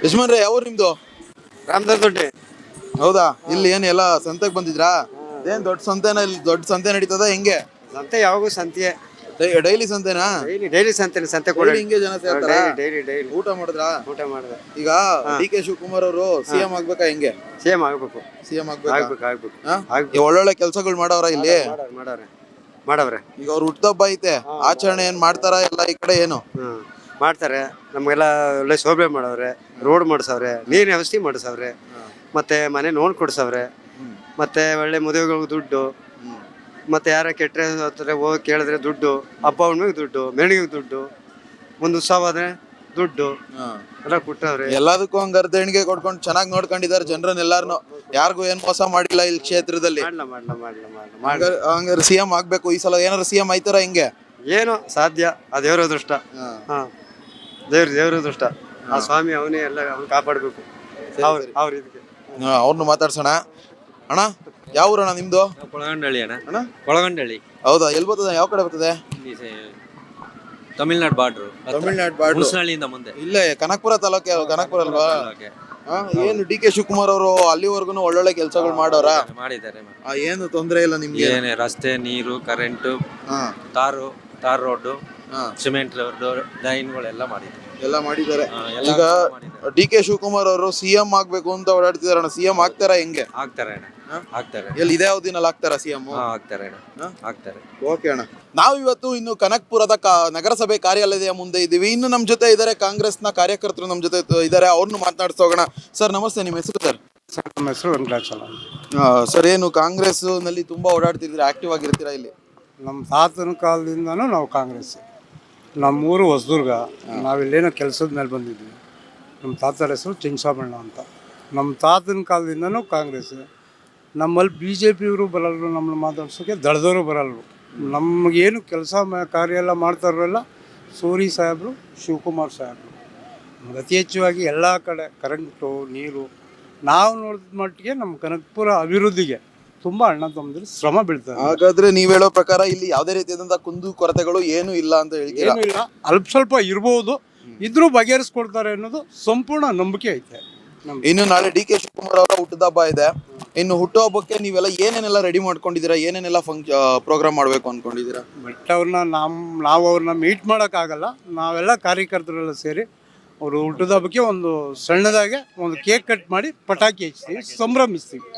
ಯಜಮಾನ್ರೆ ಯಾವ ನಿಮ್ದು? ರಾಮದಾಸ್ ದೊಡ್ಡಿ. ಹೌದಾ? ಇಲ್ಲಿ ಏನ್ ಎಲ್ಲ ಸಂತೆಗೆ ಬಂದಿದ್ರಾ? ಏನ್ ದೊಡ್ಡ ಸಂತೆನ? ಇಲ್ಲಿ ದೊಡ್ಡ ಸಂತೆ ನಡೀತದ ಹೆಂಗೆ? ಸಂತೆ ಯಾವಾಗೂ ಸಂತೆ, ಡೈಲಿ ಸಂತೆನಾ? ಡೈಲಿ ಸಂತೆ ಕೂಡ ಹಿಂಗೆ ಜನ ಸೇರ್ತಾರ? ಡೈಲಿ ಊಟ ಮಾಡಿದ್ರಾ? ಊಟ ಮಾಡಿದೆ. ಈಗ ಡಿ ಕೆ ಶಿವಕುಮಾರ್ ಅವರು ಸಿಎಂ ಆಗ್ಬೇಕಾ ಹೆಂಗೆ? ಸೇಮ್ ಆಗ್ಬೇಕು. ಸಿಎಂ ಆಗ್ಬೇಕಾ? ಆಗ್ಬೇಕು. ಈಗ ಒಳ್ಳೊಳ್ಳೆ ಕೆಲ್ಸಗಳು ಮಾಡವ್ರ ಇಲ್ಲಿ? ಮಾಡವ್ರೆ. ಈಗ ಅವ್ರು ಹುಟ್ಟದಬ್ಬ ಐತೆ, ಆಚರಣೆ ಏನ್ ಮಾಡ್ತಾರ ಎಲ್ಲ ಈ ಕಡೆ ಏನು? ಮಾಡ್ತಾರೆ. ನಮ್ಗೆಲ್ಲ ಒಳ್ಳೆ ಶೋಭೆ ಮಾಡವ್ರೆ, ರೋಡ್ ಮಾಡಿಸವ್ರೆ, ನೀರಿನ ವ್ಯವಸ್ಥೆ ಮಾಡಿಸವ್ರೆ, ಮತ್ತೆ ಮನೆ ನೋಡ್ ಕೊಡ್ಸವ್ರೆ, ಮತ್ತೆ ಒಳ್ಳೆ ಮದುವೆಗಳಿಗೆ ದುಡ್ಡು, ಮತ್ತೆ ಯಾರ ಕೆಟ್ಟರೆ ಹತ್ರ ಹೋಗಿ ಕೇಳಿದ್ರೆ ದುಡ್ಡು, ಹಬ್ಬ ಹುಣ್ಣಿಮೆಗೆ ದುಡ್ಡು, ಮೆರವಣಿಗೆಗೆ ದುಡ್ಡು, ಒಂದು ಉತ್ಸವ ಆದ್ರೆ ದುಡ್ಡು ಎಲ್ಲ ಕೊಟ್ಟವ್ರೆ. ಎಲ್ಲದಕ್ಕೂ ಹಂಗಾರ ದೇಣಿಗೆ ಕೊಡ್ಕೊಂಡು ಚೆನ್ನಾಗಿ ನೋಡ್ಕೊಂಡಿದ್ದಾರೆ ಜನರನ್ನೆಲ್ಲಾರು. ಯಾರಿಗೂ ಏನ್ ಮೋಸ ಮಾಡಿಲ್ಲ ಇಲ್ಲಿ ಕ್ಷೇತ್ರದಲ್ಲಿ. ಹಂಗಾರೆ ಸಿಎಂ ಆಗ್ಬೇಕು ಈ ಸಲ. ಏನಾರು ಸಿಎಂ ಆಯ್ತಾರ ಹಿಂಗೆ? ಏನೋ ಸಾಧ್ಯ, ಆ ದೇವ್ರ ಅದೃಷ್ಟ. ದೇವ್ರ ಅದೃಷ್ಟ. ಆ ಸ್ವಾಮಿ ಅವನೇ ಎಲ್ಲ ಅವ್ನು ಕಾಪಾಡ್ಬೇಕು. ಅವ್ರ ಇದಕ್ಕೆ ಅವ್ರನ್ನ ಮಾತಾಡ್ಸೋಣ. ಅಣ್ಣ ಯಾವ ಊರಣ್ಣ ನಿಮ್ದು? ಕೊಳಗಂಡಳ್ಳಿ ಅಣ್ಣ. ಅಣ್ಣ ಕೊಳಗಂಡಳ್ಳಿ. ಹೌದಾ? ಎಲ್ಲಿ ಬರ್ತದೆ? ಯಾವ ಕಡೆ ಬರ್ತದೆ? ತಮಿಳ್ನಾಡು ಬಾರ್ಡ್ರು. ತಮಿಳ್ನಾಡು ಬಾರ್ಡ್ರು. ಹುಣಸನಹಳ್ಳಿಯಿಂದ ಮುಂದೆ. ಇಲ್ಲೇ ಕನಕಪುರ ತಾಲೂಕೆ. ಕನಕಪುರ ಅಲ್ವಾ? ಏನು ಡಿ ಕೆ ಶಿವಕುಮಾರ್ ಅವರು ಅಲ್ಲಿವರೆಗೂ ಒಳ್ಳೊಳ್ಳೆ ಕೆಲಸಗಳು ಮಾಡೋರ? ಮಾಡಿದ್ದಾರೆ. ಏನು ತೊಂದರೆ ಇಲ್ಲ ನಿಮ್ಗೆ? ಏನೇ ರಸ್ತೆ, ನೀರು, current, tar road, cement road, ಲೈನ್ಗಳೆಲ್ಲ ಮಾಡಿದ್ದಾರೆ. ಎಲ್ಲ ಮಾಡಿದ್ದಾರೆ. ಈಗ ಡಿ ಕೆ ಶಿವಕುಮಾರ್ ಅವರು ಸಿಎಂ ಆಗ್ಬೇಕು ಅಂತ ಓಡಾಡ್ತಿದಾರಣ್ಣ. ಸಿಎಂ ಆಗ್ತಾರ ಹೆಂಗೆ? ಆಗ್ತಾರೆ ಅಣ್ಣ, ಆಗ್ತಾರೆ. ಎಲ್ಲಿ ಇದೇ ಅವಧಿನಲ್ಲಿ ಆಗ್ತಾರ ಸಿಎಂ? ಆಗ್ತಾರೆ ಅಣ್ಣ, ಆಗ್ತಾರೆ. ಓಕೆ ಅಣ್ಣ. ನಾವು ಇವತ್ತು ಇನ್ನು ಕನಕಪುರದ ನಗರಸಭೆ ಕಾರ್ಯಾಲಯದ ಮುಂದೆ ಇದ್ದೀವಿ. ಇನ್ನು ನಮ್ಮ ಜೊತೆ ಇದ್ದಾರೆ ಕಾಂಗ್ರೆಸ್ನ ಕಾರ್ಯಕರ್ತರು ನಮ್ಮ ಜೊತೆ ಇದ್ದಾರೆ. ಅವ್ರನ್ನು ಮಾತನಾಡಿಸೋಣ. ಸರ್ ನಮಸ್ತೆ, ನಿಮ್ಮ ಹೆಸರು ಸರ್? ನಮ್ಮ ಹೆಸರು ವೆಂಕಟಾಚಲ. ಸರ್, ಏನು ಕಾಂಗ್ರೆಸ್ ನಲ್ಲಿ ತುಂಬಾ ಓಡಾಡ್ತಿದ್ದೀರಾ, ಆಕ್ಟಿವ್ ಆಗಿರ್ತೀರಾ ಇಲ್ಲಿ? ನಮ್ಮ ತಾತನ ಕಾಲದಿಂದನೂ ನಾವು ಕಾಂಗ್ರೆಸ್. ನಮ್ಮೂರು ಹೊಸದುರ್ಗ. ನಾವಿಲ್ಲೇನೋ ಕೆಲಸದ ಮೇಲೆ ಬಂದಿದ್ವಿ. ನಮ್ಮ ತಾತರ ಹೆಸರು ಚಿಂಗಸಾಬಣ್ಣ ಅಂತ. ನಮ್ಮ ತಾತನ ಕಾಲದಿಂದನೂ ಕಾಂಗ್ರೆಸ್. ನಮ್ಮಲ್ಲಿ ಬಿ ಜೆ ಪಿಯವರು ಬರಲ್ರು, ನಮ್ಮನ್ನು ಮಾತಾಡ್ಸೋಕ್ಕೆ ದಳದವರು ಬರಲ್ರು. ನಮಗೇನು ಕೆಲಸ ಕಾರ್ಯ ಎಲ್ಲ ಮಾಡ್ತಾರಲ್ಲ ಸೂರಿ ಸಾಹೇಬರು, ಶಿವಕುಮಾರ್ ಸಾಹೇಬರು. ನಮ್ಗೆ ಅತಿ ಹೆಚ್ಚಾಗಿ ಎಲ್ಲ ಕಡೆ ಕರೆಂಟು, ನೀರು, ನಾವು ನೋಡಿದ ಮಟ್ಟಿಗೆ ನಮ್ಮ ಕನಕಪುರ ಅಭಿವೃದ್ಧಿಗೆ ತುಂಬ ಅಣ್ಣ ತಮ್ಮದ್ರು ಶ್ರಮ ಬೀಳ್ತಾರೆ. ಹಾಗಾದ್ರೆ ನೀವ್ ಹೇಳೋ ಪ್ರಕಾರ ಇಲ್ಲಿ ಯಾವುದೇ ರೀತಿಯಾದಂತಹ ಕುಂದು ಕೊರತೆಗಳು ಏನು ಇಲ್ಲ ಅಂತ ಹೇಳ್ತೀರಾ? ಏನೂ ಇಲ್ಲ, ಅಲ್ಪ ಸ್ವಲ್ಪ ಇರ್ಬೋದು, ಇದ್ರೂ ಬಗೆಹರಿಸ್ಕೊಡ್ತಾರೆ ಅನ್ನೋದು ಸಂಪೂರ್ಣ ನಂಬಿಕೆ ಐತೆ. ಇನ್ನು ನಾಳೆ ಡಿ ಕೆ ಶಿವಕುಮಾರ್ ಅವರ ಹುಟ್ಟುಹಬ್ಬ ಇದೆ. ಇನ್ನು ಹುಟ್ಟುಹಬ್ಬಕ್ಕೆ ನೀವೆಲ್ಲ ಏನೇನೆಲ್ಲ ರೆಡಿ ಮಾಡ್ಕೊಂಡಿದ್ದೀರಾ? ಏನೇನೆಲ್ಲ ಪ್ರೋಗ್ರಾಮ್ ಮಾಡಬೇಕು ಅನ್ಕೊಂಡಿದ್ದೀರಾ? ಬಟ್ ಅವ್ರನ್ನ ನಾವು ಅವ್ರನ್ನ ಮೀಟ್ ಮಾಡೋಕ್ಕಾಗಲ್ಲ. ನಾವೆಲ್ಲ ಕಾರ್ಯಕರ್ತರೆಲ್ಲ ಸೇರಿ ಅವರು ಹುಟ್ಟುಹಬ್ಬಕ್ಕೆ ಒಂದು ಸಣ್ಣದಾಗೆ ಒಂದು ಕೇಕ್ ಕಟ್ ಮಾಡಿ ಪಟಾಕಿ ಹಚ್ತೀವಿ, ಸಂಭ್ರಮಿಸ್ತೀವಿ.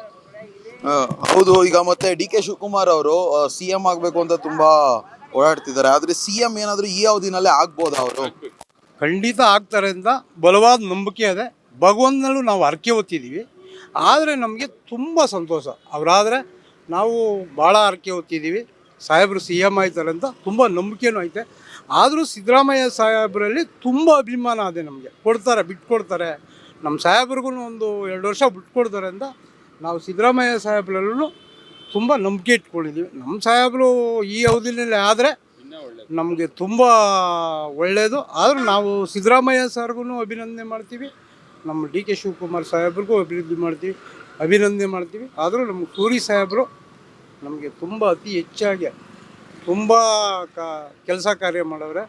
ಹೌದು. ಈಗ ಮತ್ತೆ ಡಿ ಕೆ ಶಿವಕುಮಾರ್ ಅವರು ಸಿಎಂ ಆಗ್ಬೇಕು ಅಂತ ತುಂಬಾ ಓಡಾಡ್ತಿದ್ದಾರೆ. ಆದ್ರೆ ಸಿಎಂ ಏನಾದ್ರು ಈ ಅವಧಿನಲ್ಲೇ ಆಗ್ಬೋದಾ ಅವರು? ಖಂಡಿತ ಆಗ್ತಾರೆ ಅಂತ ಬಲವಾದ ನಂಬಿಕೆ ಇದೆ. ಭಗವಂತನಲ್ಲೂ ನಾವು ಹರಕೆ ಹೊತ್ತಿದ್ದೀವಿ. ಆದರೆ ನಮಗೆ ತುಂಬ ಸಂತೋಷ. ಅವರಾದರೆ ನಾವು ಭಾಳ ಹರಕೆ ಹೊತ್ತಿದ್ದೀವಿ. ಸಾಹೇಬರು ಸಿ ಎಮ್ ಆಯ್ತಾರೆ ಅಂತ ತುಂಬ ನಂಬಿಕೆನೂ ಐತೆ. ಆದರೂ ಸಿದ್ದರಾಮಯ್ಯ ಸಾಹೇಬರಲ್ಲಿ ತುಂಬ ಅಭಿಮಾನ ಇದೆ ನಮಗೆ. ಕೊಡ್ತಾರೆ, ಬಿಟ್ಕೊಡ್ತಾರೆ. ನಮ್ಮ ಸಾಹೇಬ್ರಿಗೂ ಒಂದು 2 ವರ್ಷ ಬಿಟ್ಕೊಡ್ತಾರೆ ಅಂತ ನಾವು ಸಿದ್ದರಾಮಯ್ಯ ಸಾಹೇಬ್ರಲ್ಲೂ ತುಂಬ ನಂಬಿಕೆ ಇಟ್ಕೊಂಡಿದ್ದೀವಿ. ನಮ್ಮ ಸಾಹೇಬರು ಈ ಅವಧಿನಲ್ಲಿ ಆದರೆ ನಮಗೆ ತುಂಬ ಒಳ್ಳೆಯದು. ಆದರೂ ನಾವು ಸಿದ್ದರಾಮಯ್ಯ ಸಾರ್ಗೂ ಅಭಿನಂದನೆ ಮಾಡ್ತೀವಿ, ನಮ್ಮ ಡಿ ಕೆ ಶಿವಕುಮಾರ್ ಸಾಹೇಬ್ರಿಗೂ ಅಭಿನಂದನೆ ಮಾಡ್ತೀವಿ. ಆದರೂ ನಮ್ಮ ಸೂರಿ ಸಾಹೇಬರು ನಮಗೆ ತುಂಬ ಅತಿ ಹೆಚ್ಚಾಗಿ ತುಂಬ ಕೆಲಸ ಕಾರ್ಯ ಮಾಡವ್ರೆ.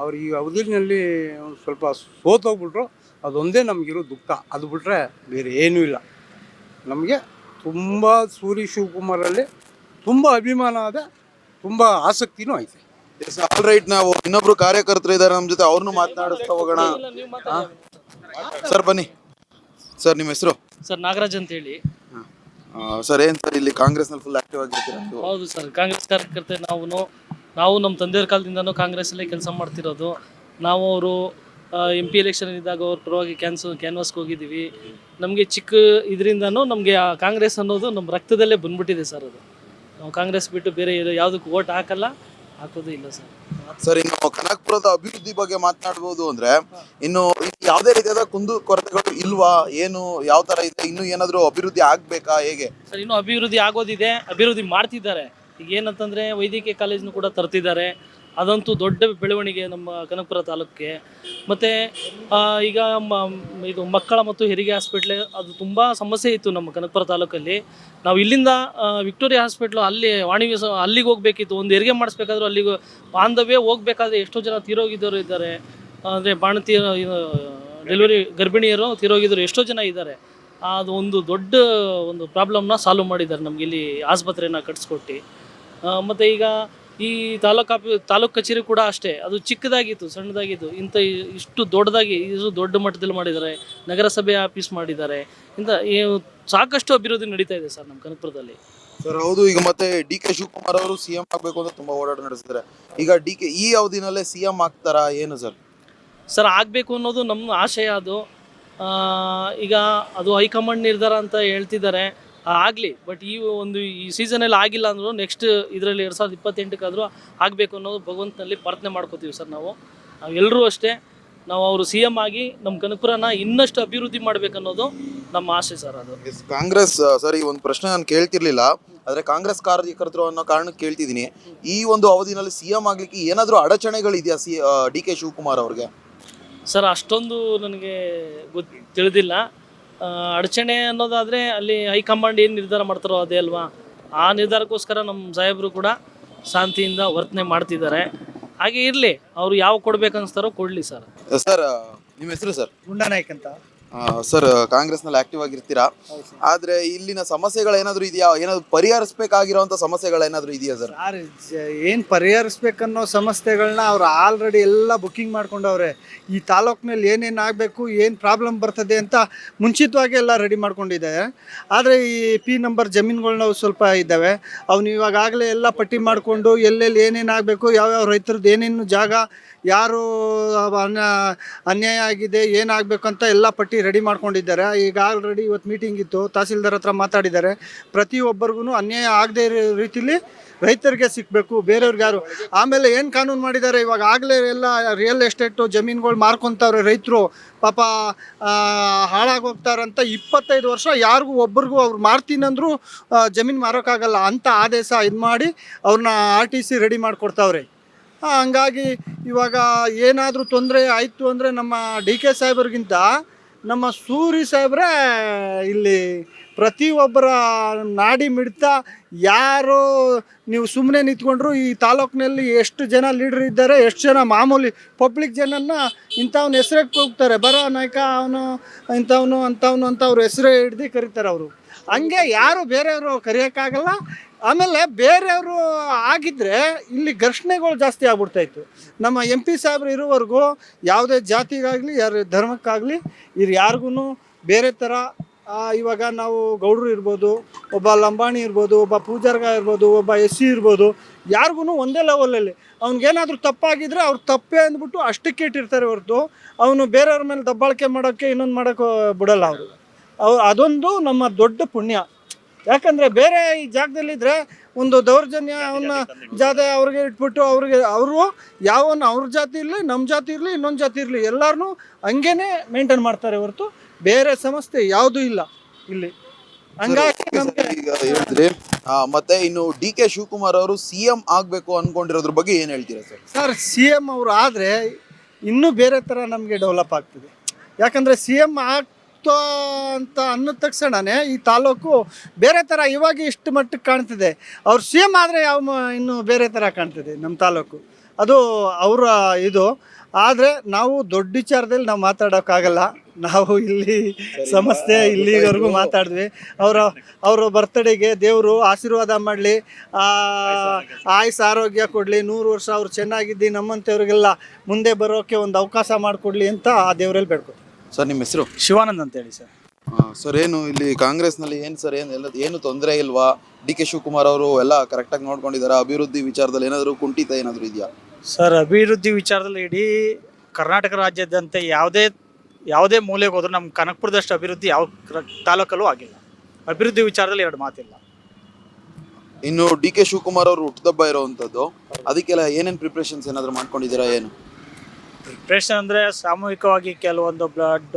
ಅವ್ರು ಈ ಅವಧಿನಲ್ಲಿ ಒಂದು ಸ್ವಲ್ಪ ಸೋತೋಗ್ಬಿಟ್ರು. ಅದೊಂದೇ ನಮಗಿರೋ ದುಃಖ. ಅದು ಬಿಟ್ಟರೆ ಬೇರೆ ಏನೂ ಇಲ್ಲ. ನಮಗೆ ತುಂಬ ಸೂರಿ ಶಿವಕುಮಾರಲ್ಲಿ ತುಂಬ ಅಭಿಮಾನ ಇದೆ, ತುಂಬ ಆಸಕ್ತಿನೂ ಐತೆ. All right. ನಾವು ಇನ್ನೊಬ್ರು ಕಾರ್ಯಕರ್ತರು ಇದ್ದಾರೆ ನಮ್ಮ ಜೊತೆ, ಅವ್ರನ್ನು ಮಾತನಾಡಿಸ್ತಾ ಹೋಗೋಣ. ಸರ್ ಬನ್ನಿ. ಸರ್ ನಿಮ್ಮ ಹೆಸರು? ಸರ್ ನಾಗರಾಜ್ ಅಂತ ಹೇಳಿ. ಸರ್ ಏನ್ ಸರ್ ಇಲ್ಲಿ ಕಾಂಗ್ರೆಸ್ ನಲ್ಲಿ ಫುಲ್ ಆಕ್ಟಿವ್ ಆಗಿರ್ತೀರಾ? ಹೌದು ಸರ್, ಕಾಂಗ್ರೆಸ್ ಕಾರ್ಯಕರ್ತೆ. ನಾವು ನಮ್ಮ ತಂದೆಯವ್ರ ಕಾಲದಿಂದನೂ ಕಾಂಗ್ರೆಸ್ಸಲ್ಲೇ ಕೆಲಸ ಮಾಡ್ತಿರೋದು. ನಾವು ಅವರು MP ಎಲೆಕ್ಷನ್ ಇದ್ದಾಗ ಅವ್ರ ಪರವಾಗಿ ಕ್ಯಾನ್ವಾಸ್ಗೆ ಹೋಗಿದ್ದೀವಿ. ನಮಗೆ ಚಿಕ್ಕ ಇದರಿಂದನೂ ನಮಗೆ ಕಾಂಗ್ರೆಸ್ ಅನ್ನೋದು ನಮ್ಮ ರಕ್ತದಲ್ಲೇ ಬಂದ್ಬಿಟ್ಟಿದೆ ಸರ್. ಅದು ನಾವು ಕಾಂಗ್ರೆಸ್ ಬಿಟ್ಟು ಬೇರೆ ಯಾವುದಕ್ಕೂ ಓಟ್ ಹಾಕೋದು ಇಲ್ಲ ಸರ್. ಸರ್, ಇನ್ನು ಕನಕಪುರದ ಅಭಿವೃದ್ಧಿ ಬಗ್ಗೆ ಮಾತನಾಡಬಹುದು ಅಂದ್ರೆ ಇನ್ನು ಯಾವುದೇ ರೀತಿಯಾದ ಕುಂದು ಕೊರತೆಗಳು ಇಲ್ವಾ? ಏನು ಯಾವ ತರ ಇದೆ? ಇನ್ನು ಏನಾದ್ರು ಅಭಿವೃದ್ಧಿ ಆಗ್ಬೇಕಾ, ಹೇಗೆ ಸರ್? ಇನ್ನು ಅಭಿವೃದ್ಧಿ ಆಗೋದಿದೆ, ಅಭಿವೃದ್ಧಿ ಮಾಡ್ತಿದ್ದಾರೆ. ಈಗ ಏನಂತಂದ್ರೆ ವೈದ್ಯಕೀಯ ಕಾಲೇಜ್ನು ಕೂಡ ತರ್ತಿದ್ದಾರೆ. ಅದಂತೂ ದೊಡ್ಡ ಬೆಳವಣಿಗೆ ನಮ್ಮ ಕನಕಪುರ ತಾಲೂಕಿಗೆ. ಮತ್ತು ಈಗ ಇದು ಮಕ್ಕಳ ಮತ್ತು ಹೆರಿಗೆ ಹಾಸ್ಪಿಟ್ಲ್ ಅದು ತುಂಬ ಸಮಸ್ಯೆ ಇತ್ತು ನಮ್ಮ ಕನಕಪುರ ತಾಲೂಕಲ್ಲಿ. ನಾವು ಇಲ್ಲಿಂದ ವಿಕ್ಟೋರಿಯಾ ಹಾಸ್ಪಿಟ್ಲು ಅಲ್ಲಿಗೆ ಹೋಗ್ಬೇಕಿತ್ತು. ಒಂದು ಹೆರಿಗೆ ಮಾಡಿಸ್ಬೇಕಾದ್ರೂ ಅಲ್ಲಿಗೆ ಆನ್ ದ ವೇ ಹೋಗ್ಬೇಕಾದ್ರೆ ಎಷ್ಟೋ ಜನ ತೀರೋಗಿದ್ದವರು ಇದ್ದಾರೆ. ಅಂದರೆ ಬಾಣತಿ ಡೆಲಿವರಿ ಗರ್ಭಿಣಿಯರು ತೀರೋಗಿದ್ರು ಎಷ್ಟೋ ಜನ ಇದ್ದಾರೆ. ಅದು ಒಂದು ದೊಡ್ಡ ಒಂದು ಪ್ರಾಬ್ಲಮ್ನ ಸಾಲ್ವ್ ಮಾಡಿದ್ದಾರೆ ನಮ್ಗೆ ಇಲ್ಲಿ ಆಸ್ಪತ್ರೆನ ಕಟ್ಸ್ಕೊಟ್ಟು. ಮತ್ತು ಈಗ ಈ ತಾಲೂಕು ಕಚೇರಿ ಕೂಡ ಅಷ್ಟೇ, ಅದು ಚಿಕ್ಕದಾಗಿತ್ತು, ಸಣ್ಣದಾಗಿತ್ತು. ಇಷ್ಟು ದೊಡ್ಡದಾಗಿ ಇದು ದೊಡ್ಡ ಮಟ್ಟದಲ್ಲಿ ಮಾಡಿದ್ದಾರೆ. ನಗರಸಭೆ ಆಫೀಸ್ ಮಾಡಿದ್ದಾರೆ. ಸಾಕಷ್ಟು ಅಭಿವೃದ್ಧಿ ನಡೀತಾ ಇದೆ ಸರ್ ನಮ್ಮ ಕನಕಪುರದಲ್ಲಿ. ಸರ್ ಹೌದು, ಈಗ ಮತ್ತೆ ಡಿ ಕೆ ಶಿವಕುಮಾರ್ ಅವರು ಸಿಎಂ ಆಗ್ಬೇಕು ಅಂತ ತುಂಬಾ ಓಡಾಟ ನಡೆಸಿದ್ದಾರೆ. ಈಗ ಈ ಅವಧಿನಲ್ಲೇ ಸಿಎಂ ಆಗ್ತಾರಾ ಏನು ಸರ್? ಸರ್ ಆಗಬೇಕು ಅನ್ನೋದು ನಮ್ಮ ಆಶಯ. ಅದು ಈಗ ಅದು ಹೈಕಮಾಂಡ್ ನಿರ್ಧಾರ ಅಂತ ಹೇಳ್ತಿದ್ದಾರೆ, ಆಗಲಿ. ಬಟ್ ಈ ಸೀಸನಲ್ಲಿ ಆಗಿಲ್ಲ ಅಂದರೂ ನೆಕ್ಸ್ಟ್ ಇದರಲ್ಲಿ 2028 ಆಗಬೇಕು ಅನ್ನೋದು ಭಗವಂತನಲ್ಲಿ ಪ್ರಾರ್ಥನೆ ಮಾಡ್ಕೋತೀವಿ ಸರ್. ನಾವೆಲ್ಲರೂ ಅಷ್ಟೇ, ನಾವು ಅವರು ಸಿ ಎಂ ಆಗಿ ನಮ್ಮ ಕನಕಪುರನ ಇನ್ನಷ್ಟು ಅಭಿವೃದ್ಧಿ ಮಾಡ್ಬೇಕನ್ನೋದು ನಮ್ಮ ಆಸೆ ಸರ್. ಅದು ಕಾಂಗ್ರೆಸ್ ಸರ್, ಈ ಒಂದು ಪ್ರಶ್ನೆ ನಾನು ಕೇಳ್ತಿರ್ಲಿಲ್ಲ, ಆದರೆ ಕಾಂಗ್ರೆಸ್ ಕಾರ್ಯಕರ್ತರು ಅನ್ನೋ ಕಾರಣಕ್ಕೆ ಕೇಳ್ತಿದ್ದೀನಿ. ಈ ಒಂದು ಅವಧಿನಲ್ಲಿ ಸಿಎಂ ಆಗ್ಲಿಕ್ಕೆ ಏನಾದರೂ ಅಡಚಣೆಗಳಿದೆಯಾ ಡಿ ಕೆ ಶಿವಕುಮಾರ್ ಅವ್ರಿಗೆ? ಸರ್ ಅಷ್ಟೊಂದು ನನಗೆ ತಿಳಿದಿಲ್ಲ. ಅಡಚಣೆ ಅನ್ನೋದಾದರೆ ಅಲ್ಲಿ ಹೈಕಮಾಂಡ್ ಏನು ನಿರ್ಧಾರ ಮಾಡ್ತಾರೋ ಅದೇ ಅಲ್ವಾ, ಆ ನಿರ್ಧಾರಕ್ಕೋಸ್ಕರ ನಮ್ಮ ಸಾಹೇಬರು ಕೂಡ ಶಾಂತಿಯಿಂದ ವರ್ತನೆ ಮಾಡ್ತಿದ್ದಾರೆ. ಹಾಗೆ ಇರಲಿ, ಅವರು ಯಾವ ಕೊಡ್ಬೇಕು ಅನಿಸ್ತಾರೋ ಕೊಡಲಿ ಸರ್. ಸರ್ ನಿಮ್ಮ ಹೆಸರು ಸರ್? ಗುಂಡನಾಯ್ಕ್ ಅಂತ. ಸರ್ ಕಾಂಗ್ರೆಸ್ನಲ್ಲಿ ಆಕ್ಟಿವ್ ಆಗಿರ್ತೀರಾ, ಆದರೆ ಇಲ್ಲಿನ ಸಮಸ್ಯೆಗಳೇನಾದರೂ ಇದೆಯಾ? ಏನಾದರೂ ಪರಿಹರಿಸಬೇಕಾಗಿರೋಂಥ ಸಮಸ್ಯೆಗಳೇನಾದರೂ ಇದೆಯಾ ಸರ್? ಏನು ಪರಿಹರಿಸ್ಬೇಕನ್ನೋ ಸಮಸ್ಯೆಗಳನ್ನ ಅವ್ರು ಆಲ್ರೆಡಿ ಎಲ್ಲ ಬುಕ್ಕಿಂಗ್ ಮಾಡ್ಕೊಂಡವ್ರೆ. ಈ ತಾಲೂಕಿನಲ್ಲಿ ಏನೇನು ಆಗಬೇಕು, ಏನು ಪ್ರಾಬ್ಲಮ್ ಬರ್ತದೆ ಅಂತ ಮುಂಚಿತವಾಗಿ ಎಲ್ಲ ರೆಡಿ ಮಾಡ್ಕೊಂಡಿದ್ದಾರೆ. ಆದರೆ ಈ P ನಂಬರ್ ಜಮೀನುಗಳನ್ನ ಸ್ವಲ್ಪ ಇದ್ದಾವೆ, ಅವನು ಇವಾಗಲೇ ಎಲ್ಲ ಪಟ್ಟಿ ಮಾಡಿಕೊಂಡು ಎಲ್ಲೆಲ್ಲಿ ಏನೇನು ಆಗಬೇಕು, ಯಾವ್ಯಾವ ರೈತರದ್ದು ಏನೇನು ಜಾಗ, ಯಾರು ಅನ್ಯಾಯ ಆಗಿದೆ, ಏನಾಗಬೇಕು ಅಂತ ಎಲ್ಲ ಪಟ್ಟಿ ರೆಡಿ ಮಾಡ್ಕೊಂಡಿದ್ದಾರೆ. ಈಗ ಆಲ್ರೆಡಿ ಇವತ್ತು ಮೀಟಿಂಗ್ ಇತ್ತು, ತಹಸೀಲ್ದಾರ್ ಹತ್ರ ಮಾತಾಡಿದ್ದಾರೆ. ಪ್ರತಿಯೊಬ್ಬರಿಗೂ ಅನ್ಯಾಯ ಆಗದೇ ಇರೋ ರೀತಿಲಿ ರೈತರಿಗೆ ಸಿಗಬೇಕು, ಬೇರೆಯವ್ರಿಗೆ ಯಾರು. ಆಮೇಲೆ ಏನು ಕಾನೂನು ಮಾಡಿದ್ದಾರೆ, ಇವಾಗ ಆಗಲೇ ಎಲ್ಲ ರಿಯಲ್ ಎಸ್ಟೇಟು ಜಮೀನುಗಳು ಮಾರ್ಕೊತವ್ರೆ ರೈತರು, ಪಾಪ ಹಾಳಾಗೋಗ್ತಾರಂತ. 25 ವರ್ಷ ಯಾರಿಗೂ ಒಬ್ರಿಗೂ ಅವ್ರು ಮಾರ್ತೀನಂದ್ರೂ ಜಮೀನು ಮಾರೋಕ್ಕಾಗಲ್ಲ ಅಂತ ಆದೇಶ ಇದು ಮಾಡಿ ಅವ್ರನ್ನ RTC ರೆಡಿ ಮಾಡಿಕೊಡ್ತಾವ್ರೆ. ಹಂಗಾಗಿ ಇವಾಗ ಏನಾದರೂ ತೊಂದರೆ ಆಯಿತು ಅಂದರೆ ನಮ್ಮ DK ಸಾಹೇಬ್ರಿಗಿಂತ ನಮ್ಮ ಸೂರಿ ಸಾಹೇಬ್ರೆ ಇಲ್ಲಿ ಪ್ರತಿಯೊಬ್ಬರ ನಾಡಿ ಮಿಡ್ತ. ಯಾರು ನೀವು ಸುಮ್ಮನೆ ನಿಂತ್ಕೊಂಡ್ರು ಈ ತಾಲೂಕಿನಲ್ಲಿ ಎಷ್ಟು ಜನ ಲೀಡ್ರ್ ಇದ್ದಾರೆ, ಎಷ್ಟು ಜನ ಮಾಮೂಲಿ ಪಬ್ಲಿಕ್ ಜನನ್ನ ಇಂಥವ್ನ ಹೆಸರಿಗೆ ಹೋಗ್ತಾರೆ, ಬರೋ ನಾಯಕ ಅವನು ಇಂಥವನು ಅಂಥವನು ಅಂತ ಅವ್ರ ಹೆಸರೇ ಹಿಡ್ದು ಕರೀತಾರೆ ಅವರು. ಹಂಗೆ ಯಾರು ಬೇರೆಯವರು ಕರೆಯೋಕ್ಕಾಗಲ್ಲ. ಆಮೇಲೆ ಬೇರೆಯವರು ಆಗಿದ್ದರೆ ಇಲ್ಲಿ ಘರ್ಷಣೆಗಳು ಜಾಸ್ತಿ ಆಗ್ಬಿಡ್ತಾಯಿತ್ತು. ನಮ್ಮ MP ಸಾಹೇಬ್ರು ಇರೋವರೆಗೂ ಯಾವುದೇ ಜಾತಿಗಾಗಲಿ ಯಾರು ಧರ್ಮಕ್ಕಾಗಲಿ ಇದು ಯಾರಿಗೂ ಬೇರೆ ಥರ ಇವಾಗ ನಾವು ಗೌಡರು ಇರ್ಬೋದು, ಒಬ್ಬ ಲಂಬಾಣಿ ಇರ್ಬೋದು, ಒಬ್ಬ ಪೂಜಾರ್ಗ ಇರ್ಬೋದು, ಒಬ್ಬ SC ಇರ್ಬೋದು, ಯಾರಿಗೂ ಒಂದೇ ಲೆವೆಲಲ್ಲಿ ಅವ್ನಿಗೇನಾದರೂ ತಪ್ಪಾಗಿದ್ದರೆ ಅವ್ರು ತಪ್ಪೇ ಅಂದ್ಬಿಟ್ಟು ಅಷ್ಟಕ್ಕೆ ಇಟ್ಟಿರ್ತಾರೆ ಹೊರತು ಅವನು ಬೇರೆಯವ್ರ ಮೇಲೆ ದಬ್ಬಾಳಿಕೆ ಮಾಡೋಕ್ಕೆ ಇನ್ನೊಂದು ಮಾಡೋಕ್ಕೆ ಬಿಡಲ್ಲ ಅವರು. ಅದೊಂದು ನಮ್ಮ ದೊಡ್ಡ ಪುಣ್ಯ. ಯಾಕಂದರೆ ಬೇರೆ ಈ ಜಾಗದಲ್ಲಿದ್ದರೆ ಒಂದು ದೌರ್ಜನ್ಯ ಅವನ್ನ ಜಾತಿ ಅವ್ರಿಗೆ ಇಟ್ಬಿಟ್ಟು ಅವರು ಯಾವನ್ನ ಅವ್ರ ಜಾತಿ ಇರಲಿ, ನಮ್ಮ ಜಾತಿ ಇರಲಿ, ಇನ್ನೊಂದು ಜಾತಿ ಇರಲಿ, ಎಲ್ಲರನ್ನೂ ಹಂಗೇ ಮೇಂಟೈನ್ ಮಾಡ್ತಾರೆ ಹೊರತು ಬೇರೆ ಸಮಸ್ಯೆ ಯಾವುದೂ ಇಲ್ಲ ಇಲ್ಲಿ. ಹಂಗಾಗಿ ಈಗ ಹೇಳಿದ್ರಿ, ಮತ್ತೆ ಇನ್ನು DK ಶಿವಕುಮಾರ್ ಅವರು CM ಆಗಬೇಕು ಅನ್ಕೊಂಡಿರೋದ್ರ ಬಗ್ಗೆ ಏನು ಹೇಳ್ತೀರಾ ಸರ್? ಸರ್ CM ಅವರು ಆದರೆ ಇನ್ನೂ ಬೇರೆ ಥರ ನಮಗೆ ಡೆವಲಪ್ ಆಗ್ತದೆ. ಯಾಕಂದರೆ CM ಅಂತ ಅನ್ನೋ ತಕ್ಷಣವೇ ಈ ತಾಲೂಕು ಬೇರೆ ಥರ ಇವಾಗ ಇಷ್ಟು ಮಟ್ಟಕ್ಕೆ ಕಾಣ್ತಿದೆ. ಅವ್ರು CM ಆದರೆ ಇನ್ನೂ ಬೇರೆ ಥರ ಕಾಣ್ತಿದೆ ನಮ್ಮ ತಾಲೂಕು. ಅದು ಅವರ ಇದು. ಆದರೆ ನಾವು ದೊಡ್ಡ ವಿಚಾರದಲ್ಲಿ ನಾವು ಮಾತಾಡೋಕ್ಕಾಗಲ್ಲ. ನಾವು ಇಲ್ಲಿ ಸಮಸ್ಯೆ ಇಲ್ಲಿವರೆಗೂ ಮಾತಾಡಿದ್ವಿ. ಅವರ ಬರ್ತಡೆಗೆ ದೇವರು ಆಶೀರ್ವಾದ ಮಾಡಲಿ, ಆಯುಸ್ ಆರೋಗ್ಯ ಕೊಡಲಿ, 100 ವರ್ಷ ಅವ್ರು ಚೆನ್ನಾಗಿದ್ದು ನಮ್ಮಂಥವ್ರಿಗೆಲ್ಲ ಮುಂದೆ ಬರೋಕ್ಕೆ ಒಂದು ಅವಕಾಶ ಮಾಡಿಕೊಡ್ಲಿ ಅಂತ ಆ ದೇವರಲ್ಲಿ ಬೇಡ್ಕೊತೀವಿ. ಸರ್ ನಿಮ್ಮ ಹೆಸರು? ಶಿವಾನಂದ್ ಅಂತೇಳಿ ಸರ್. ಸರ್ ಏನು ಇಲ್ಲಿ ಕಾಂಗ್ರೆಸ್ನಲ್ಲಿ ಏನು ಸರ್ ಏನು ತೊಂದರೆ ಇಲ್ವಾ? DK ಶಿವಕುಮಾರ್ ಅವರು ಎಲ್ಲ ಕರೆಕ್ಟಾಗಿ ನೋಡ್ಕೊಂಡಿದ್ದಾರೆ? ಅಭಿವೃದ್ಧಿ ವಿಚಾರದಲ್ಲಿ ಏನಾದರೂ ಕುಂಠಿತ ಏನಾದರೂ ಇದೆಯಾ ಸರ್? ಅಭಿವೃದ್ಧಿ ವಿಚಾರದಲ್ಲಿ ಇಡೀ ಕರ್ನಾಟಕ ರಾಜ್ಯದಂತೆ ಯಾವುದೇ ಮೂಲೆಗೆ ಹೋದ್ರೂ ನಮ್ಮ ಕನಕಪುರದಷ್ಟು ಅಭಿವೃದ್ಧಿ ಯಾವ ತಾಲೂಕಲ್ಲೂ ಆಗಿಲ್ಲ. ಅಭಿವೃದ್ಧಿ ವಿಚಾರದಲ್ಲಿ ಎರಡು ಮಾತಿಲ್ಲ. ಇನ್ನು DK ಶಿವಕುಮಾರ್ ಅವರು ಹುಟ್ಟುಹಬ್ಬ ಇರೋವಂಥದ್ದು, ಅದಕ್ಕೆಲ್ಲ ಏನೇನು ಪ್ರಿಪ್ರೇಷನ್ಸ್ ಏನಾದರೂ ಮಾಡ್ಕೊಂಡಿದ್ದೀರಾ ಏನು? ಪ್ರಿಪ್ರೇಷನ್ ಅಂದರೆ ಸಾಮೂಹಿಕವಾಗಿ ಕೆಲವೊಂದು ಬ್ಲಡ್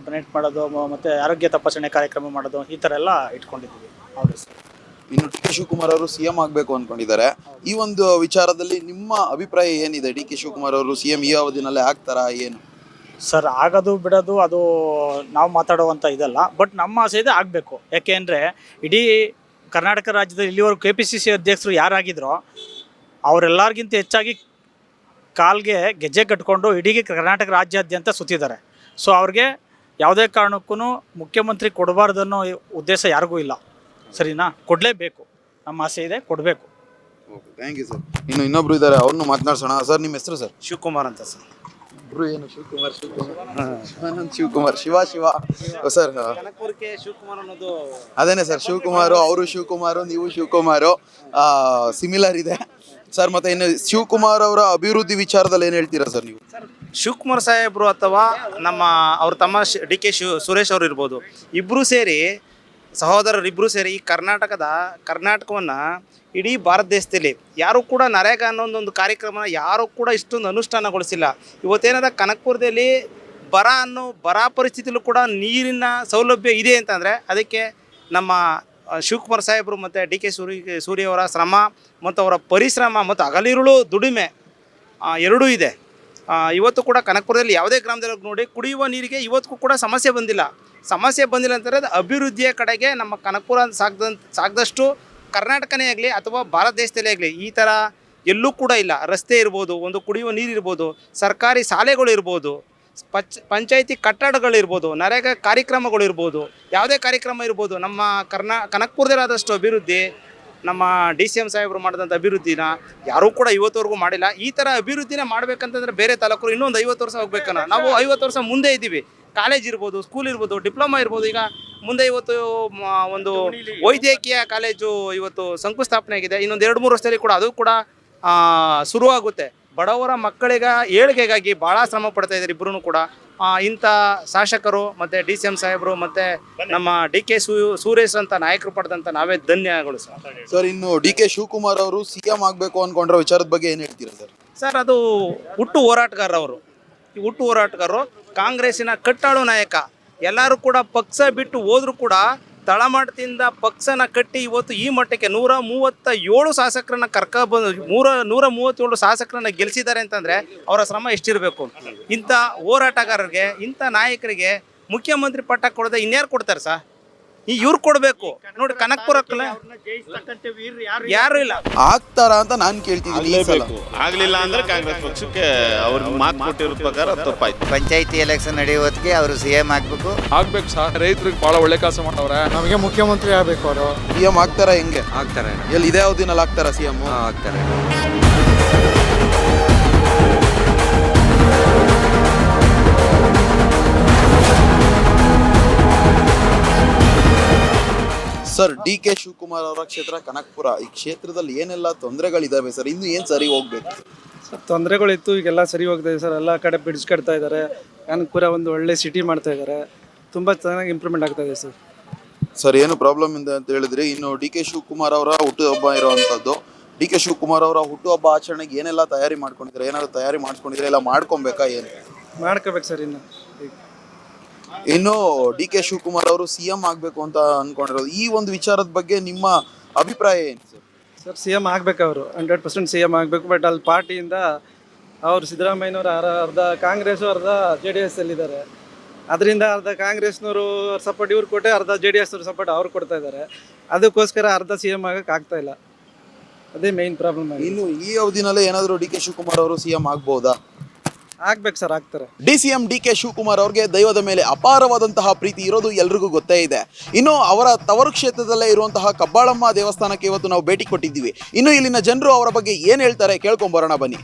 ಡೊನೇಟ್ ಮಾಡೋದು, ಮತ್ತು ಆರೋಗ್ಯ ತಪಾಸಣೆ ಕಾರ್ಯಕ್ರಮ ಮಾಡೋದು, ಈ ಥರ ಎಲ್ಲ ಇಟ್ಕೊಂಡಿದ್ದೀವಿ. ಹೌದು ಸರ್. ಇನ್ನು DK ಶಿವಕುಮಾರ್ ಅವರು CM ಆಗಬೇಕು ಅಂದ್ಕೊಂಡಿದ್ದಾರೆ. ಈ ಒಂದು ವಿಚಾರದಲ್ಲಿ ನಿಮ್ಮ ಅಭಿಪ್ರಾಯ ಏನಿದೆ? DK ಶಿವಕುಮಾರ್ ಅವರು CM ಈ ಅವಧಿನಲ್ಲೇ ಆಗ್ತಾರಾ ಏನು? ಸರ್ ಆಗೋದು ಬಿಡೋದು ಅದು ನಾವು ಮಾತಾಡುವಂಥ ಇದಲ್ಲ. ಬಟ್ ನಮ್ಮ ಆಸೆ ಇದೆ ಆಗಬೇಕು. ಯಾಕೆಂದರೆ ಇಡೀ ಕರ್ನಾಟಕ ರಾಜ್ಯದಲ್ಲಿ ಇಲ್ಲಿವರೆಗೂ KPCC ಅಧ್ಯಕ್ಷರು ಯಾರಾಗಿದ್ರೋ ಅವರೆಲ್ಲರಿಗಿಂತ ಹೆಚ್ಚಾಗಿ ಕಾಲ್ಗೆ ಗೆಜ್ಜೆ ಕಟ್ಕೊಂಡು ಇಡೀ ಕರ್ನಾಟಕ ರಾಜ್ಯಾದ್ಯಂತ ಸುತ್ತಿದ್ದಾರೆ. ಸೊ ಅವ್ರಿಗೆ ಯಾವುದೇ ಕಾರಣಕ್ಕೂ ಮುಖ್ಯಮಂತ್ರಿ ಕೊಡಬಾರ್ದನ್ನೋ ಉದ್ದೇಶ ಯಾರಿಗೂ ಇಲ್ಲ. ಸರಿನಾ? ಕೊಡಲೇಬೇಕು. ನಮ್ಮ ಆಸೆ ಇದೆ, ಕೊಡಬೇಕು. Thank you sir. ಇನ್ನು ಇನ್ನೊಬ್ರು ಇದ್ದಾರೆ, ಅವ್ರನ್ನು ಮಾತನಾಡ್ಸೋಣ. ಸರ್, ನಿಮ್ಮ ಹೆಸರು ಸರ್? ಶಿವಕುಮಾರ್ ಅಂತ ಸರ್. ಇಬ್ರು ಏನು ಶಿವಕುಮಾರ್ ಶಿವಕುಮಾರ್ ಶಿವ ಸರ್? ಕನಕಪುರಕ್ಕೆ ಶಿವಕುಮಾರ್ ಅನ್ನೋದು ಅದೇನೆ ಸರ್, ಶಿವಕುಮಾರು, ಅವರು ಶಿವಕುಮಾರು, ನೀವು ಶಿವಕುಮಾರು, ಸಿಮಿಲರ್ ಇದೆ ಸರ್. ಮತ್ತೆ ಇನ್ನು ಶಿವಕುಮಾರ್ ಅವರ ಅಭಿವೃದ್ಧಿ ವಿಚಾರದಲ್ಲಿ ಏನು ಹೇಳ್ತೀರಾ ಸರ್ ನೀವು? ಶಿವಕುಮಾರ್ ಸಾಹೇಬರು ಅಥವಾ ಅವ್ರ ತಮ್ಮ ಡಿ.ಕೆ. ಸುರೇಶ್ ಅವರು ಇರ್ಬೋದು, ಇಬ್ಬರು ಸೇರಿ, ಸಹೋದರರಿಬ್ಬರು ಸೇರಿ ಈ ಕರ್ನಾಟಕವನ್ನು ಇಡೀ ಭಾರತ ದೇಶದಲ್ಲಿ ಯಾರೂ ಕೂಡ ನರೇಗಾ ಅನ್ನೋ ಕಾರ್ಯಕ್ರಮನ ಯಾರೂ ಕೂಡ ಇಷ್ಟೊಂದು ಅನುಷ್ಠಾನಗೊಳಿಸಿಲ್ಲ. ಇವತ್ತೇನಾದ ಕನಕಪುರದಲ್ಲಿ ಬರ ಪರಿಸ್ಥಿತಿಯಲ್ಲೂ ಕೂಡ ನೀರಿನ ಸೌಲಭ್ಯ ಇದೆ ಅಂತಂದರೆ ಅದಕ್ಕೆ ನಮ್ಮ ಶಿವಕುಮಾರ್ ಸಾಹೇಬರು ಮತ್ತು ಡಿ.ಕೆ. ಸೂರ್ಯವರ ಶ್ರಮ ಮತ್ತು ಅವರ ಪರಿಶ್ರಮ ಮತ್ತು ಹಗಲಿರುಳು ದುಡಿಮೆ ಎರಡೂ ಇದೆ. ಇವತ್ತು ಕೂಡ ಕನಕಪುರದಲ್ಲಿ ಯಾವುದೇ ಗ್ರಾಮದಲ್ಲಿ ನೋಡಿ ಕುಡಿಯುವ ನೀರಿಗೆ ಇವತ್ತಿಗೂ ಕೂಡ ಸಮಸ್ಯೆ ಬಂದಿಲ್ಲ ಅಂತಂದರೆ ಅದು ಅಭಿವೃದ್ಧಿಯ ಕಡೆಗೆ ನಮ್ಮ ಕನಕಪುರ ಸಾಗದಷ್ಟು ಕರ್ನಾಟಕನೇ ಆಗಲಿ ಅಥವಾ ಭಾರತ ದೇಶದಲ್ಲೇ ಆಗಲಿ ಈ ಥರ ಎಲ್ಲೂ ಕೂಡ ಇಲ್ಲ. ರಸ್ತೆ ಇರ್ಬೋದು, ಒಂದು ಕುಡಿಯುವ ನೀರು ಇರ್ಬೋದು, ಸರ್ಕಾರಿ ಶಾಲೆಗಳು ಇರ್ಬೋದು, ಪಂಚಾಯಿತಿ ಕಟ್ಟಡಗಳಿರ್ಬೋದು, ನರೇಗಾ ಕಾರ್ಯಕ್ರಮಗಳಿರ್ಬೋದು, ಯಾವುದೇ ಕಾರ್ಯಕ್ರಮ ಇರ್ಬೋದು, ನಮ್ಮ ಕನಕಪುರದಲ್ಲಾದಷ್ಟು ಅಭಿವೃದ್ಧಿ ನಮ್ಮ DCM ಸಾಹೇಬರು ಮಾಡಿದಂಥ ಅಭಿವೃದ್ಧಿನ ಯಾರೂ ಕೂಡ ಇವತ್ತವರೆಗೂ ಮಾಡಿಲ್ಲ. ಈ ಥರ ಅಭಿವೃದ್ಧಿನ ಮಾಡಬೇಕಂತಂದರೆ ಬೇರೆ ತಾಲೂಕರು ಇನ್ನೊಂದು 50 ವರ್ಷ ಹೋಗ್ಬೇಕನ್ನ. ನಾವು 50 ವರ್ಷ ಮುಂದೆ ಇದ್ದೀವಿ. ಕಾಲೇಜ್ ಇರ್ಬೋದು, ಸ್ಕೂಲ್ ಇರ್ಬೋದು, ಡಿಪ್ಲೊಮಾ ಇರ್ಬೋದು. ಈಗ ಮುಂದೆ ಇವತ್ತು ಒಂದು ವೈದ್ಯಕೀಯ ಕಾಲೇಜು ಇವತ್ತು ಶಂಕುಸ್ಥಾಪನೆ ಆಗಿದೆ. ಇನ್ನೊಂದು 2-3 ವರ್ಷದಲ್ಲಿ ಕೂಡ ಅದು ಕೂಡ ಶುರುವಾಗುತ್ತೆ. ಬಡವರ ಮಕ್ಕಳಿಗೆ ಏಳಿಗೆಗಾಗಿ ಭಾಳ ಶ್ರಮ ಪಡ್ತಾ ಇದ್ದಾರೆ ಇಬ್ಬರೂ ಕೂಡ. ಇಂಥ ಶಾಸಕರು ಮತ್ತು DCM ಸಾಹೇಬರು ಮತ್ತು ನಮ್ಮ ಡಿ.ಕೆ. ಸುರೇಶ್ ಅಂತ ನಾಯಕರು ಪಡೆದಂಥ ನಾವೇ ಧನ್ಯಗಳು ಸರ್. ಇನ್ನು ಡಿ.ಕೆ. ಶಿವಕುಮಾರ್ ಅವರು CM ಆಗಬೇಕು ಅಂದ್ಕೊಂಡ್ರೆ ವಿಚಾರದ ಬಗ್ಗೆ ಏನು ಹೇಳ್ತೀರಾ ಸರ್? ಸರ್, ಅದು ಹುಟ್ಟು ಹೋರಾಟಗಾರರು. ಈ ಹುಟ್ಟು ಹೋರಾಟಗಾರರು ಕಾಂಗ್ರೆಸ್ಸಿನ ಕಟ್ಟಾಳು ನಾಯಕ. ಎಲ್ಲರೂ ಕೂಡ ಪಕ್ಷ ಬಿಟ್ಟು ಹೋದರೂ ಕೂಡ ತಳಮಟ್ಟದಿಂದ ಪಕ್ಷನ ಕಟ್ಟಿ ಇವತ್ತು ಈ ಮಟ್ಟಕ್ಕೆ 137 ಶಾಸಕರನ್ನ ಕರ್ಕೊಬಂದು 137 ಶಾಸಕರನ್ನ ಗೆಲ್ಲಿಸಿದ್ದಾರೆ ಅಂತಂದರೆ ಅವರ ಶ್ರಮ ಎಷ್ಟಿರಬೇಕು. ಇಂಥ ಹೋರಾಟಗಾರರಿಗೆ, ಇಂಥ ನಾಯಕರಿಗೆ ಮುಖ್ಯಮಂತ್ರಿ ಪಟ್ಟ ಕೊಡದೆ ಇನ್ಯಾರು ಕೊಡ್ತಾರೆ ಸರ್? ಇವ್ರು ಕೊಡಬೇಕು ನೋಡಿ. ಕನಕಪುರಕ್ಕೆ ಯಾರು ಇಲ್ಲ ಆಗ್ತಾರ ಅಂತ ನಾನು ಕೇಳ್ತಿದ್ದೀನಿ. ಆಗ್ಲಿಲ್ಲ ಅಂದ್ರೆ ಕಾಂಗ್ರೆಸ್ ಪಕ್ಷಕ್ಕೆ ಅವ್ರಿಗೆ ಮಾತು ಕೊಟ್ಟಿರೋ ಪ್ರಕಾರ ತಪ್ಪಾಯ್ತು. ಪಂಚಾಯತಿ ಎಲೆಕ್ಷನ್ ನಡೆಯುವತ್ತಿಗೆ ಅವರು CM ಆಗ್ಬೇಕು ಸರ್. ರೈತರಿಗೆ ಬಹಳ ಒಳ್ಳೆ ಕೆಲಸ ಮಾಡವ್ರೆ. ನಮಗೆ ಮುಖ್ಯಮಂತ್ರಿ ಆಗಬೇಕು. ಅವರು CM ಆಗ್ತಾರ? ಹೆಂಗೆ ಆಗ್ತಾರೆ? ಎಲ್ಲಿ ಇದೇ ಅವಧಿನಲ್ಲಿ ಆಗ್ತಾರ CM? ಆಗ್ತಾರೆ. ಸರ್, ಡಿ.ಕೆ. ಶಿವಕುಮಾರ್ ಅವರ ಕ್ಷೇತ್ರ ಕನಕಪುರ. ಈ ಕ್ಷೇತ್ರದಲ್ಲಿ ಏನೆಲ್ಲ ತೊಂದರೆಗಳಿದಾವೆ ಸರ್? ಇನ್ನು ಏನು ಸರಿ ಹೋಗ್ಬೇಕು? ತೊಂದರೆಗಳಿತ್ತು, ಈಗೆಲ್ಲ ಸರಿ ಹೋಗ್ತಾ ಇದೆ ಸರ್. ಎಲ್ಲ ಕಡೆ ಬ್ರಿಡ್ಜ್ ಕಟ್ತಾ ಇದ್ದಾರೆ. ಕನಕಪುರ ಒಂದು ಒಳ್ಳೆ ಸಿಟಿ ಮಾಡ್ತಾ ಇದ್ದಾರೆ. ತುಂಬ ಚೆನ್ನಾಗಿ ಇಂಪ್ರೂವ್ಮೆಂಟ್ ಆಗ್ತಾ ಇದೆ ಸರ್. ಸರ್, ಏನು ಪ್ರಾಬ್ಲಮ್ ಇದೆ ಅಂತ ಹೇಳಿದ್ರಿ. ಇನ್ನು ಡಿ.ಕೆ. ಶಿವಕುಮಾರ್ ಅವರ ಹುಟ್ಟುಹಬ್ಬ ಇರುವಂಥದ್ದು. ಡಿ.ಕೆ. ಶಿವಕುಮಾರ್ ಅವರ ಹುಟ್ಟುಹಬ್ಬ ಆಚರಣೆಗೆ ಏನೆಲ್ಲ ತಯಾರಿ ಮಾಡ್ಕೊಂಡಿದ್ರೆ? ಏನಾದ್ರು ತಯಾರಿ ಮಾಡಿಸ್ಕೊಂಡಿದ್ರೆ? ಇಲ್ಲ ಮಾಡ್ಕೊಬೇಕಾ? ಏನು ಮಾಡ್ಕೋಬೇಕು ಸರ್. ಇನ್ನು ಡಿ.ಕೆ. ಶಿವಕುಮಾರ್ ಅವರು CM ಆಗಬೇಕು ಅಂತ ಅನ್ಕೊಂಡಿರೋದು, ಈ ಒಂದು ವಿಚಾರದ ಬಗ್ಗೆ ನಿಮ್ಮ ಅಭಿಪ್ರಾಯ ಏನು ಸರ್? ಸರ್, CM ಆಗಬೇಕು. ಅವರು 100% CM ಆಗಬೇಕು. ಬಟ್ ಅಲ್ಲಿ ಪಾರ್ಟಿಯಿಂದ ಅವರು ಸಿದ್ದರಾಮಯ್ಯನವರು ಅರ್ಧ ಕಾಂಗ್ರೆಸ್ಸು ಅರ್ಧ JDS ಅಲ್ಲಿದ್ದಾರೆ. ಅದರಿಂದ ಅರ್ಧ ಕಾಂಗ್ರೆಸ್ನವರು ಸಪೋರ್ಟ್ ಇವ್ರು ಕೊಟ್ಟೆ, ಅರ್ಧ JDS ಅವ್ರ ಸಪೋರ್ಟ್ ಅವ್ರು ಕೊಡ್ತಾ ಇದ್ದಾರೆ. ಅದಕ್ಕೋಸ್ಕರ ಅರ್ಧ CM ಆಗಕ್ಕೆ ಆಗ್ತಾ ಇಲ್ಲ. ಅದೇ ಮೇನ್ ಪ್ರಾಬ್ಲಮ್. ಇನ್ನು ಈ ಅವಧಿನಲ್ಲೇ ಏನಾದರೂ ಡಿ.ಕೆ. ಶಿವಕುಮಾರ್ ಅವರು CM ಆಗ್ಬೋದಾ? ಆಗ್ಬೇಕು ಸರ್, ಆಗ್ತಾರೆ. DCM ಡಿ.ಕೆ. ಶಿವಕುಮಾರ್ ಅವ್ರಿಗೆ ದೈವದ ಮೇಲೆ ಅಪಾರವಾದಂತಹ ಪ್ರೀತಿ ಇರೋದು ಎಲ್ರಿಗೂ ಗೊತ್ತೇ ಇದೆ. ಇನ್ನು ಅವರ ತವರು ಕ್ಷೇತ್ರದಲ್ಲೇ ಇರುವಂತಹ ಕಬ್ಬಾಳಮ್ಮ ದೇವಸ್ಥಾನಕ್ಕೆ ಇವತ್ತು ನಾವು ಭೇಟಿ ಕೊಟ್ಟಿದ್ದೀವಿ. ಇನ್ನು ಇಲ್ಲಿನ ಜನರು ಅವರ ಬಗ್ಗೆ ಏನು ಹೇಳ್ತಾರೆ ಕೇಳ್ಕೊಂಬರೋಣ ಬನ್ನಿ.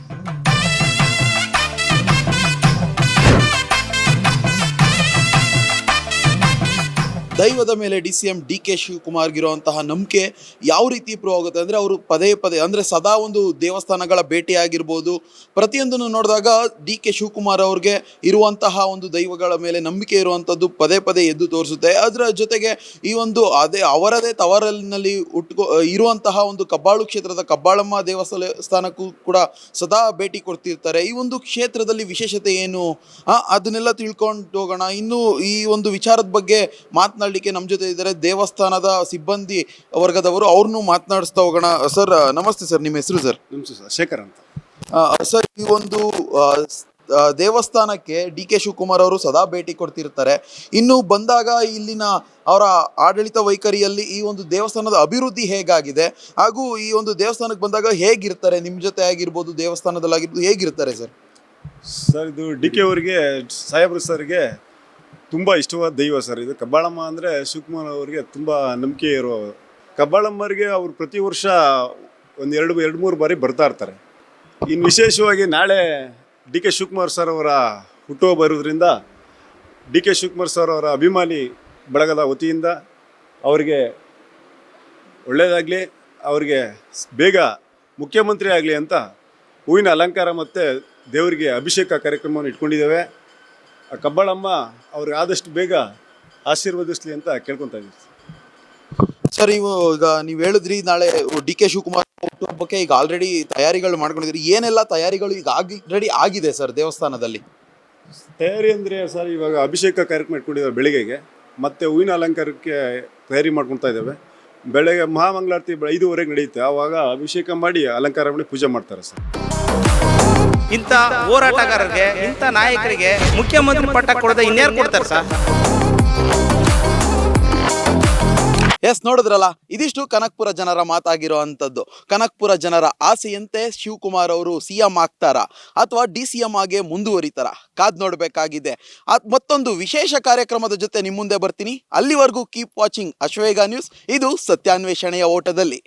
ದೈವದ ಮೇಲೆ DCM ಡಿ.ಕೆ. ಶಿವಕುಮಾರ್ಗಿರುವಂತಹ ನಂಬಿಕೆ ಯಾವ ರೀತಿ ಪ್ರೂವ್ ಆಗುತ್ತೆ ಅಂದರೆ, ಅವರು ಪದೇ ಅಂದರೆ ಸದಾ ಒಂದು ದೇವಸ್ಥಾನಗಳ ಭೇಟಿ ಆಗಿರ್ಬೋದು, ಪ್ರತಿಯೊಂದನ್ನು ನೋಡಿದಾಗ ಡಿ.ಕೆ. ಶಿವಕುಮಾರ್ ಅವ್ರಿಗೆ ಇರುವಂತಹ ಒಂದು ದೈವಗಳ ಮೇಲೆ ನಂಬಿಕೆ ಇರುವಂಥದ್ದು ಪದೇ ಎದ್ದು ತೋರಿಸುತ್ತೆ. ಅದರ ಜೊತೆಗೆ ಈ ಒಂದು ಅವರದೇ ತವರಿನಲ್ಲಿ ಇರುವಂತಹ ಒಂದು ಕಬ್ಬಾಳು ಕ್ಷೇತ್ರದ ಕಬ್ಬಾಳಮ್ಮ ದೇವಸ್ಥಾನಕ್ಕೂ ಕೂಡ ಸದಾ ಭೇಟಿ ಕೊಡ್ತಿರ್ತಾರೆ. ಈ ಒಂದು ಕ್ಷೇತ್ರದಲ್ಲಿ ವಿಶೇಷತೆ ಏನು ಅದನ್ನೆಲ್ಲ ತಿಳ್ಕೊಂಡು ಹೋಗೋಣ. ಇನ್ನು ಈ ಒಂದು ವಿಚಾರದ ಬಗ್ಗೆ ಮಾತನಾಡಲಿಕ್ಕೆ ನಮ್ಮ ಜೊತೆ ಇದ್ದಾರೆ ದೇವಸ್ಥಾನದ ಸಿಬ್ಬಂದಿ ವರ್ಗದವರು. ಅವ್ರನ್ನೂ ಮಾತನಾಡಿಸ್ತಾ ಹೋಗೋಣ. ಸರ್, ನಮಸ್ತೆ ಸರ್. ನಿಮ್ಮ ಹೆಸರು ಸರ್? ನಿಮ್ಮ ಶೇಖರ್ ಅಂತ ಸರ್, ಈ ಒಂದು ದೇವಸ್ಥಾನಕ್ಕೆ ಡಿ ಕೆ ಶಿವಕುಮಾರ್ ಅವರು ಸದಾ ಭೇಟಿ ಕೊಡ್ತಿರ್ತಾರೆ. ಇನ್ನು ಬಂದಾಗ ಇಲ್ಲಿನ ಅವರ ಆಡಳಿತ ವೈಖರಿಯಲ್ಲಿ ಈ ಒಂದು ದೇವಸ್ಥಾನದ ಅಭಿವೃದ್ಧಿ ಹೇಗಾಗಿದೆ ಹಾಗೂ ಈ ಒಂದು ದೇವಸ್ಥಾನಕ್ಕೆ ಬಂದಾಗ ಹೇಗಿರ್ತಾರೆ, ನಿಮ್ಮ ಜೊತೆ ಆಗಿರ್ಬೋದು ದೇವಸ್ಥಾನದಲ್ಲಾಗಿರ್ಬೋದು ಹೇಗಿರ್ತಾರೆ ಸರ್? ಸರ್ ಇದು ಡಿ ಕೆ ಅವರಿಗೆ ಸಾಹೇಬ್ರು ಸರ್ಗೆ ತುಂಬ ಇಷ್ಟವಾದ ದೈವ ಸರ್. ಇದು ಕಬ್ಬಾಳಮ್ಮ ಅಂದರೆ ಶಿವಕುಮಾರ್ ಅವರಿಗೆ ತುಂಬ ನಂಬಿಕೆ ಇರುವ ಕಬ್ಬಾಳಮ್ಮರಿಗೆ ಅವರು ಪ್ರತಿ ವರ್ಷ ಒಂದು ಎರಡು ಮೂರು ಬಾರಿ ಬರ್ತಾ ಇರ್ತಾರೆ. ಇನ್ನು ವಿಶೇಷವಾಗಿ ನಾಳೆ ಡಿ ಕೆ ಶಿವಕುಮಾರ್ ಸರ್ ಅವರ ಹುಟ್ಟುಹಬ್ಬ ಇರೋದ್ರಿಂದ ಡಿ ಕೆ ಶಿವಕುಮಾರ್ ಸರ್ ಅವರ ಅಭಿಮಾನಿ ಬಳಗದ ವತಿಯಿಂದ ಅವರಿಗೆ ಒಳ್ಳೆಯದಾಗಲಿ, ಅವರಿಗೆ ಬೇಗ ಮುಖ್ಯಮಂತ್ರಿ ಆಗಲಿ ಅಂತ ಹೂವಿನ ಅಲಂಕಾರ ಮತ್ತು ದೇವರಿಗೆ ಅಭಿಷೇಕ ಕಾರ್ಯಕ್ರಮವನ್ನು ಇಟ್ಕೊಂಡಿದ್ದೇವೆ. ಆ ಕಬ್ಬಾಳಮ್ಮ ಅವ್ರಿಗೆ ಆದಷ್ಟು ಬೇಗ ಆಶೀರ್ವದಿಸಲಿ ಅಂತ ಕೇಳ್ಕೊತಾ ಇದ್ದೀವಿ. ಸರ್, ಈಗ ನೀವು ಹೇಳಿದ್ರಿ ನಾಳೆ ಡಿ ಕೆ ಶಿವಕುಮಾರ್ ಹುಟ್ಟುಹಬ್ಬಕ್ಕೆ ಈಗ ಆಲ್ರೆಡಿ ತಯಾರಿಗಳು ಮಾಡ್ಕೊಂಡಿದ್ರಿ. ಏನೆಲ್ಲ ತಯಾರಿಗಳು ಈಗ ರೆಡಿ ಆಗಿದೆ ಸರ್ ದೇವಸ್ಥಾನದಲ್ಲಿ? ತಯಾರಿ ಅಂದರೆ ಸರ್ ಇವಾಗ ಅಭಿಷೇಕ ಕಾರ್ಯಕ್ರಮ ಇಟ್ಕೊಂಡಿದ್ದೇವೆ ಬೆಳಿಗ್ಗೆಗೆ, ಮತ್ತು ಹೂವಿನ ಅಲಂಕಾರಕ್ಕೆ ತಯಾರಿ ಮಾಡ್ಕೊತಾ ಇದ್ದೇವೆ. ಬೆಳಗ್ಗೆ ಮಹಾಮಂಗಳಾರತಿ 5:30 ನಡೆಯುತ್ತೆ. ಆವಾಗ ಅಭಿಷೇಕ ಮಾಡಿ ಅಲಂಕಾರ ಮಾಡಿ ಪೂಜೆ ಮಾಡ್ತಾರೆ ಸರ್. ಇಂಥ ಹೋರಾಟಗಾರರಿಗೆ, ಇಂಥ ನಾಯಕರಿಗೆ ಮುಖ್ಯಮಂತ್ರಿ ಪಟ್ಟ ಕೊಡದೆ ಇನ್ಯಾರು ಕೊಡ್ತಾರೆ ಸರ್? ಎಸ್, ನೋಡಿದ್ರಲ್ಲ, ಇದಿಷ್ಟು ಕನಕಪುರ ಜನರ ಮಾತಾಗಿರೋ ಅಂಥದ್ದು. ಕನಕಪುರ ಜನರ ಆಸೆಯಂತೆ ಶಿವಕುಮಾರ್ ಅವರು CM ಆಗ್ತಾರಾ ಅಥವಾ DCM ಆಗಿ ಮುಂದುವರಿತಾರ ಕಾದ್ ನೋಡಬೇಕಾಗಿದೆ. ಮತ್ತೊಂದು ವಿಶೇಷ ಕಾರ್ಯಕ್ರಮದ ಜೊತೆ ನಿಮ್ಮ ಮುಂದೆ ಬರ್ತೀನಿ. ಅಲ್ಲಿವರೆಗೂ ಕೀಪ್ ವಾಚಿಂಗ್ ಅಶ್ವೇಗ ನ್ಯೂಸ್. ಇದು ಸತ್ಯಾನ್ವೇಷಣೆಯ ಓಟದಲ್ಲಿ.